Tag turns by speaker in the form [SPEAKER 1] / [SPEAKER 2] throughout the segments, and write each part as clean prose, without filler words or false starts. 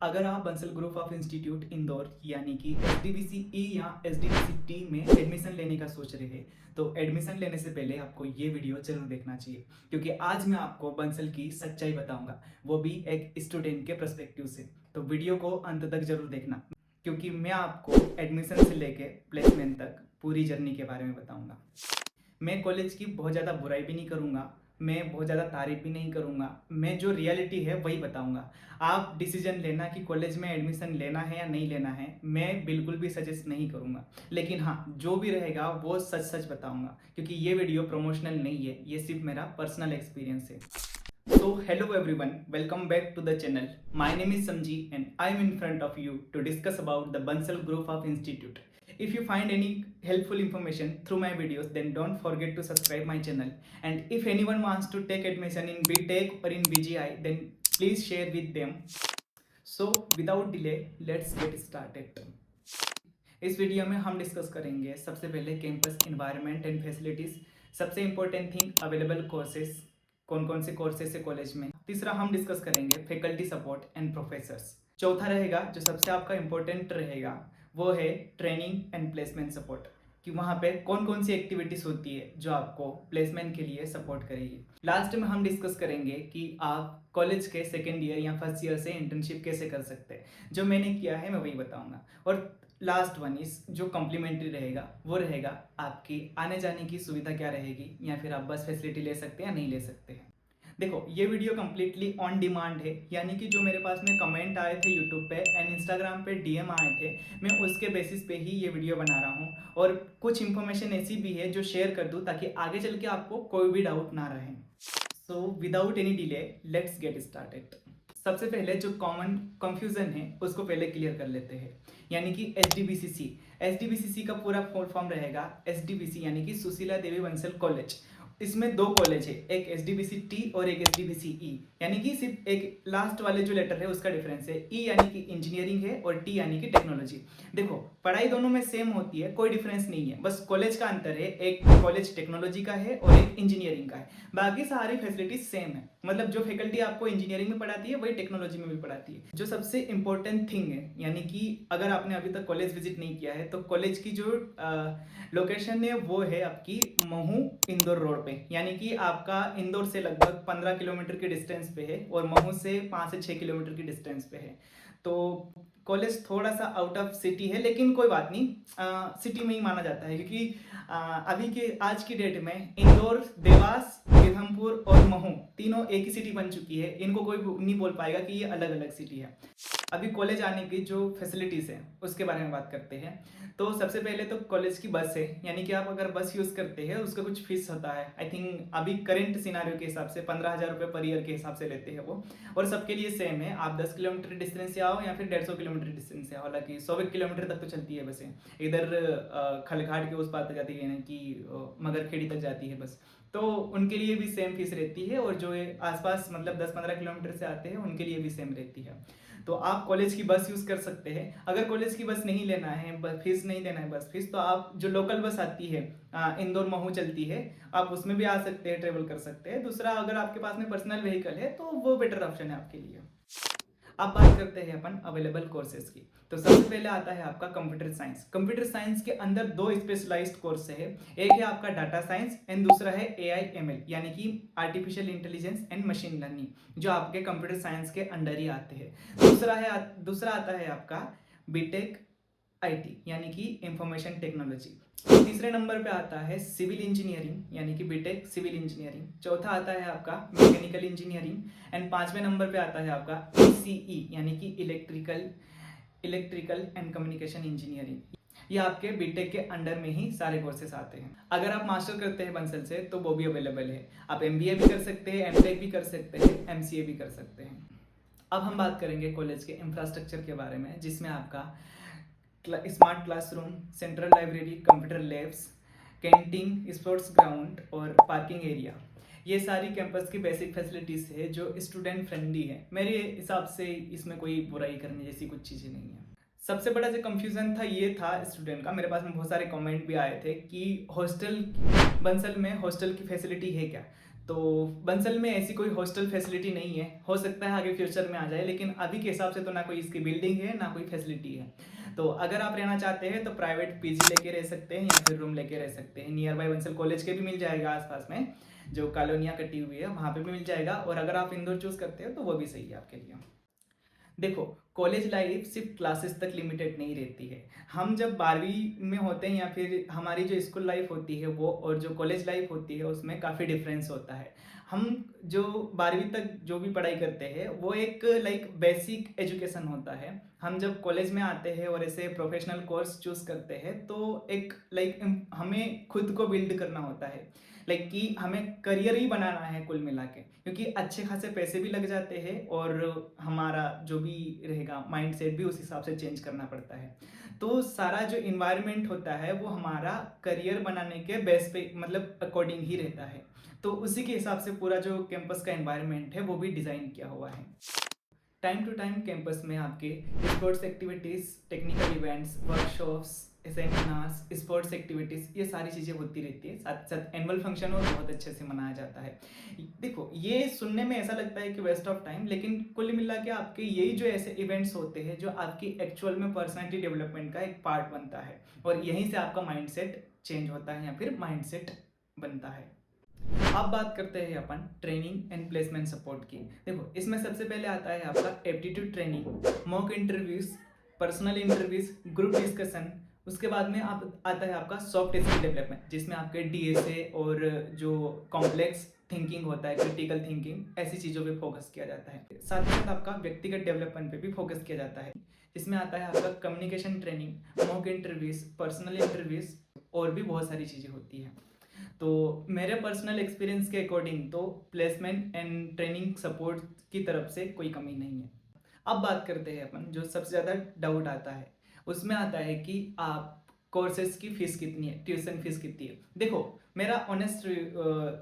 [SPEAKER 1] अगर आप Bansal group of institute Indore यानी कि SDVCE या SDVCT में एडमिशन लेने का सोच रहे हैं तो एडमिशन लेने से पहले आपको ये वीडियो जरूर देखना चाहिए, क्योंकि आज मैं आपको बंसल की सच्चाई बताऊंगा, वो भी एक स्टूडेंट के पर्सपेक्टिव से। तो वीडियो को अंत तक जरूर देखना, क्योंकि मैं आपको एडमिशन से लेके प्लेसमेंट तक पूरी जर्नी के बारे में बताऊंगा। मैं कॉलेज की बहुत ज़्यादा बुराई भी नहीं करूँगा, मैं बहुत ज़्यादा तारीफ भी नहीं करूँगा, मैं जो रियलिटी है वही बताऊँगा। आप डिसीजन लेना कि कॉलेज में एडमिशन लेना है या नहीं लेना है, मैं बिल्कुल भी सजेस्ट नहीं करूँगा। लेकिन हाँ, जो भी रहेगा वो सच सच बताऊँगा, क्योंकि ये वीडियो प्रमोशनल नहीं है, ये सिर्फ मेरा पर्सनल एक्सपीरियंस है। So hello everyone, welcome back to the channel. My name is Samji and I am in front of you to discuss about the Bansal Group of Institute. If you find any helpful information through my videos, then don't forget to subscribe my channel. And if anyone wants to take admission in BTech or in BGI, then please share with them. So without delay, let's get started. इस video में हम discuss करेंगे सबसे पहले campus environment and facilities, सबसे important thing available courses, कौन कौन से कोर्सेज है कॉलेज में। तीसरा हम डिस्कस करेंगे फैकल्टी सपोर्ट एंड प्रोफेसर्स। चौथा रहेगा जो सबसे आपका इंपॉर्टेंट रहेगा, वो है ट्रेनिंग एंड प्लेसमेंट सपोर्ट, कि वहाँ पे कौन कौन सी एक्टिविटीज़ होती है जो आपको प्लेसमेंट के लिए सपोर्ट करेगी। लास्ट में हम डिस्कस करेंगे कि आप कॉलेज के सेकेंड ईयर या फर्स्ट ईयर से इंटर्नशिप कैसे कर सकते हैं। जो मैंने किया है मैं वही बताऊंगा। और लास्ट वन इस जो कॉम्प्लीमेंट्री रहेगा वो रहेगा आपकी आने जाने की सुविधा क्या रहेगी, या फिर आप बस फैसिलिटी ले सकते हैं या नहीं ले सकते हैं। देखो, ये वीडियो कम्प्लीटली ऑन डिमांड है, यानी कि जो मेरे पास में कमेंट आए थे यूट्यूब पे एंड इंस्टाग्राम पे DM आए थे, मैं उसके बेसिस पे ही ये वीडियो बना रहा हूँ। और कुछ इन्फॉर्मेशन ऐसी भी है जो शेयर कर दूँ ताकि आगे चल के आपको कोई भी डाउट ना रहे। So without any delay let's get started. सबसे पहले जो कॉमन कंफ्यूजन है उसको पहले क्लियर कर लेते हैं, यानी कि SDVCC का पूरा फुल फॉर्म रहेगा SDVC यानी कि सुशीला देवी बंसल कॉलेज। इसमें दो कॉलेज है, एक SDVCT और एक SDVCE, यानी कि सिर्फ एक लास्ट वाले जो लेटर है उसका डिफरेंस है। E यानी कि इंजीनियरिंग है और T यानी कि टेक्नोलॉजी। देखो, पढ़ाई दोनों में सेम होती है, कोई डिफरेंस नहीं है, बस कॉलेज का अंतर है, एक कॉलेज टेक्नोलॉजी का है और एक इंजीनियरिंग का है। बाकी सारी फैसिलिटीज सेम है, मतलब जो फैकल्टी आपको इंजीनियरिंग में पढ़ाती है वही टेक्नोलॉजी में भी पढ़ाती है। जो सबसे इंपॉर्टेंट थिंग है, यानी कि अगर आपने अभी तक कॉलेज विजिट नहीं किया है तो कॉलेज की जो लोकेशन है वो है आपकी महू इंदौर रोड पे, यानी कि आपका इंदौर से लगभग 15 किलोमीटर के डिस्टेंस पे है और महू से 5 से 6 किलोमीटर की डिस्टेंस पे है। तो कॉलेज थोड़ा सा आउट ऑफ सिटी है, लेकिन कोई बात नहीं, सिटी में ही माना जाता है, क्योंकि अभी के आज की डेट में इंदौर, देवास, बेगमपुर और महू तीनों एक ही सिटी बन चुकी है। इनको कोई नहीं बोल पाएगा कि ये अलग अलग सिटी है। अभी कॉलेज आने की जो फैसिलिटीज़ हैं उसके बारे में बात करते हैं। तो सबसे पहले तो कॉलेज की बस है, यानी कि आप अगर बस यूज़ करते हैं उसका कुछ फीस होता है। आई थिंक अभी करंट सिनारियो के हिसाब से 15,000 रुपये पर ईयर के हिसाब से लेते हैं वो, और सबके लिए सेम है। आप 10 किलोमीटर डिस्टेंस से आओ या फिर 150 किलोमीटर डिस्टेंस से आओ, हालांकि 100 किलोमीटर तक तो चलती है बसें। इधर खलघाट के उस पार तक जाती है, यानी कि मगरखेड़ी तक जाती है बस, तो उनके लिए भी सेम फीस रहती है। और जो आसपास मतलब 10-15 किलोमीटर से आते हैं उनके लिए भी सेम रहती है। तो आप कॉलेज की बस यूज़ कर सकते हैं। अगर कॉलेज की बस नहीं लेना है, फीस नहीं देना है बस फीस, तो आप जो लोकल बस आती है इंदौर महू चलती है, आप उसमें भी आ सकते हैं, ट्रेवल कर सकते हैं। दूसरा, अगर आपके पास में पर्सनल व्हीकल है तो वो बेटर ऑप्शन है आपके लिए। अब बात करते हैं अपन अवेलेबल कोर्सेज की। तो सबसे पहले आता है आपका कंप्यूटर साइंस। कंप्यूटर साइंस के अंदर दो स्पेशलाइज्ड कोर्स है, एक है आपका डाटा साइंस एंड दूसरा है AI/ML यानी कि artificial intelligence and machine learning, जो आपके कंप्यूटर साइंस के अंडर ही आते हैं। दूसरा आता है आपका BTech IT यानी कि इंफॉर्मेशन टेक्नोलॉजी। तीसरे नंबर पे आता है सिविल इंजीनियरिंग यानी कि BTech सिविल इंजीनियरिंग। चौथा आता है आपका मैकेनिकल इंजीनियरिंग एंड पांचवें नंबर पे आता है आपका ECE यानी कि इलेक्ट्रिकल एंड कम्युनिकेशन इंजीनियरिंग। ये आपके BTech के अंडर में ही सारे कोर्सेस आते हैं। अगर आप मास्टर करते हैं बंसल से तो वो भी अवेलेबल है, आप MBA भी कर सकते हैं, MTech भी कर सकते हैं, MCA भी कर सकते हैं। अब हम बात करेंगे कॉलेज के इंफ्रास्ट्रक्चर के बारे में, जिसमें आपका smart classroom, central library, computer labs, canteen, sports ground और पार्किंग एरिया, ये सारी कैंपस की बेसिक फैसिलिटीज़ है जो स्टूडेंट फ्रेंडली है। मेरे हिसाब से इसमें कोई बुराई करने जैसी कुछ चीज़ें नहीं है। सबसे बड़ा जो कंफ्यूजन था ये था स्टूडेंट का, मेरे पास में बहुत सारे कमेंट भी आए थे कि हॉस्टल, बंसल में हॉस्टल की फैसिलिटी है क्या। तो बंसल में ऐसी कोई हॉस्टल फैसिलिटी नहीं है, हो सकता है आगे फ्यूचर में आ जाए, लेकिन अभी के हिसाब से तो ना कोई इसकी बिल्डिंग है ना कोई फैसिलिटी है। तो अगर आप रहना चाहते हैं तो प्राइवेट पीजी लेके रह सकते हैं या फिर रूम लेके रह सकते हैं। नियर बाय बंसल कॉलेज के भी मिल जाएगा आसपास में, जो कॉलोनियाँ कटी हुई है वहाँ पे भी मिल जाएगा। और अगर आप इंदौर चूज़ करते हो तो वो भी सही है आपके लिए। देखो, कॉलेज लाइफ सिर्फ क्लासेस तक लिमिटेड नहीं रहती है। हम जब 12वीं में होते हैं या फिर हमारी जो स्कूल लाइफ होती है वो और जो कॉलेज लाइफ होती है उसमें काफ़ी डिफरेंस होता है। हम जो 12वीं तक जो भी पढ़ाई करते हैं वो एक लाइक बेसिक एजुकेशन होता है। हम जब कॉलेज में आते हैं और ऐसे प्रोफेशनल कोर्स चूज़ करते हैं तो एक लाइक हमें खुद को बिल्ड करना होता है, लाइक कि हमें करियर ही बनाना है कुल मिला के, क्योंकि अच्छे खासे पैसे भी लग जाते हैं और हमारा जो भी रहेगा माइंड सेट भी उस हिसाब से चेंज करना पड़ता है। तो सारा जो इन्वायरमेंट होता है वो हमारा करियर बनाने के बेस पे मतलब अकॉर्डिंग ही रहता है। तो उसी के हिसाब से पूरा जो कैंपस का एनवायरनमेंट है वो भी डिज़ाइन किया हुआ है। टाइम टू टाइम कैंपस में आपके sports activities, technical events, workshops, seminars, sports activities, ये सारी चीज़ें होती रहती है। साथ साथ एनुअल फंक्शन और बहुत अच्छे से मनाया जाता है। देखो, ये सुनने में ऐसा लगता है कि वेस्ट ऑफ टाइम, लेकिन कुल मिला के आपके यही जो ऐसे इवेंट्स होते हैं जो आपकी एक्चुअल में पर्सनैलिटी डेवलपमेंट का एक पार्ट बनता है और यहीं से आपका माइंडसेट चेंज होता है या फिर माइंडसेट बनता है। अब बात करते हैं अपन ट्रेनिंग एंड प्लेसमेंट सपोर्ट की। देखो, इसमें सबसे पहले आता है आपका aptitude training, mock interviews, personal interviews, group discussion. उसके बाद में आप आता है आपका सॉफ्ट स्किल डेवलपमेंट, जिसमें आपके डीएसए और जो कॉम्प्लेक्स थिंकिंग होता है, क्रिटिकल थिंकिंग, ऐसी चीज़ों पे फोकस किया जाता है। साथ ही साथ आपका व्यक्तिगत डेवलपमेंट पे भी फोकस किया जाता है। इसमें आता है आपका communication training, mock interviews, personal interviews और भी बहुत सारी चीज़ें होती हैं। तो मेरे पर्सनल एक्सपीरियंस के अकॉर्डिंग तो प्लेसमेंट एंड ट्रेनिंग सपोर्ट की तरफ से कोई कमी नहीं है। अब बात करते हैं अपन जो सबसे ज़्यादा डाउट आता है, उसमें आता है कि आप कोर्सेज की फ़ीस कितनी है, ट्यूशन फीस कितनी है। देखो, मेरा ऑनेस्ट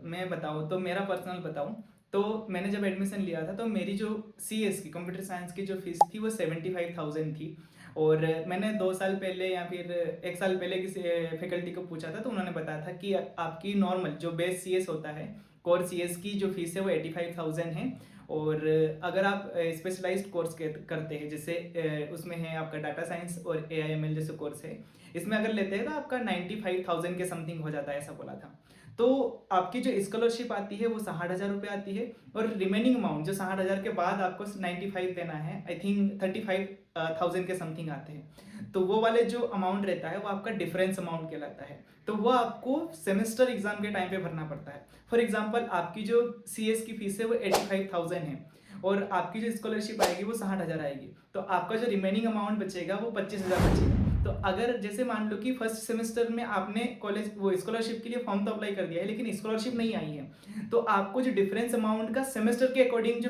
[SPEAKER 1] मैं बताऊँ तो मेरा पर्सनल बताऊँ तो मैंने जब एडमिशन लिया था तो मेरी जो CS की कंप्यूटर साइंस की जो फीस थी वो 75,000 थी। और मैंने 2 साल पहले या फिर 1 साल पहले किसी फैकल्टी को पूछा था तो उन्होंने बताया था कि आपकी नॉर्मल जो बेस CS होता है, कोर CS की जो फीस है वो 85,000 है। और अगर आप स्पेशलाइज्ड कोर्स करते हैं, जैसे उसमें है आपका डाटा साइंस और AIML जैसे कोर्स है, इसमें अगर लेते हैं तो आपका 95,000 के समथिंग हो जाता है, ऐसा बोला था। तो आपकी जो स्कॉलरशिप आती है वो 60,000 रुपये आती है और रिमेनिंग अमाउंट जो 60,000 के बाद आपको 95 देना है, आई थिंक 35,000 के समथिंग आते हैं। तो वो वाले जो अमाउंट रहता है वो आपका डिफरेंस अमाउंट कहलाता है। तो वो आपको सेमेस्टर एग्जाम के टाइम पे भरना पड़ता है। फॉर एग्जाम्पल, आपकी जो CS की फीस है वो 85,000 है और आपकी जो स्कॉलरशिप आएगी वो 60,000 आएगी, तो आपका जो रिमेनिंग अमाउंट बचेगा वो 25,000 बचेगा। तो अगर जैसे मान लो कि फर्स्ट सेमेस्टर में आपने कॉलेज वो स्कॉलरशिप के लिए फॉर्म तो अप्लाई कर दिया है लेकिन स्कॉलरशिप नहीं आई है, तो आपको जो डिफरेंस अमाउंट का सेमेस्टर के अकॉर्डिंग जो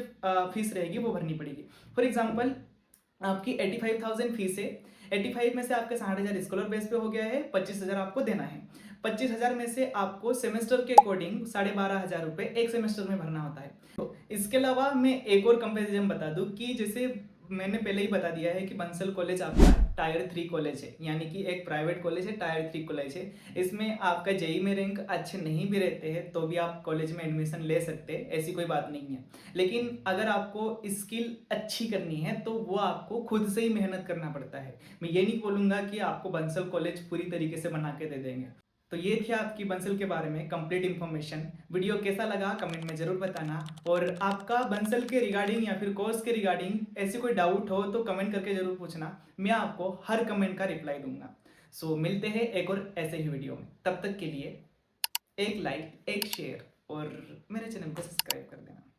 [SPEAKER 1] फीस रहेगी वो भरनी पड़ेगी। फॉर एग्जाम्पल, आपकी 85,000 फीस है, 85 में से आपके 60,000 स्कॉलर बेस पे हो गया है, 25,000 आपको देना है। 25,000 में से आपको सेमेस्टर के अकॉर्डिंग 12,500 रुपये एक सेमेस्टर में भरना होता है। तो इसके अलावा मैं एक और कंपेरिजन बता दूं कि जैसे मैंने पहले ही बता दिया है कि बंसल कॉलेज आपका टायर 3 कॉलेज है, यानी कि एक प्राइवेट कॉलेज है, टायर 3 कॉलेज है। इसमें आपका JEE में रैंक अच्छे नहीं भी रहते हैं तो भी आप कॉलेज में एडमिशन ले सकते हैं, ऐसी कोई बात नहीं है। लेकिन अगर आपको स्किल अच्छी करनी है तो वो आपको खुद से ही मेहनत करना पड़ता है। मैं ये नहीं बोलूँगा कि आपको बंसल कॉलेज पूरी तरीके से बना के दे देंगे। तो ये थी आपकी बंसल के बारे में कंप्लीट इन्फॉर्मेशन। वीडियो कैसा लगा कमेंट में ज़रूर बताना, और आपका बंसल के रिगार्डिंग या फिर कोर्स के रिगार्डिंग ऐसी कोई डाउट हो तो कमेंट करके ज़रूर पूछना, मैं आपको हर कमेंट का रिप्लाई दूंगा। सो मिलते हैं एक और ऐसे ही वीडियो में, तब तक के लिए एक लाइक, एक शेयर और मेरे चैनल को सब्सक्राइब कर देना।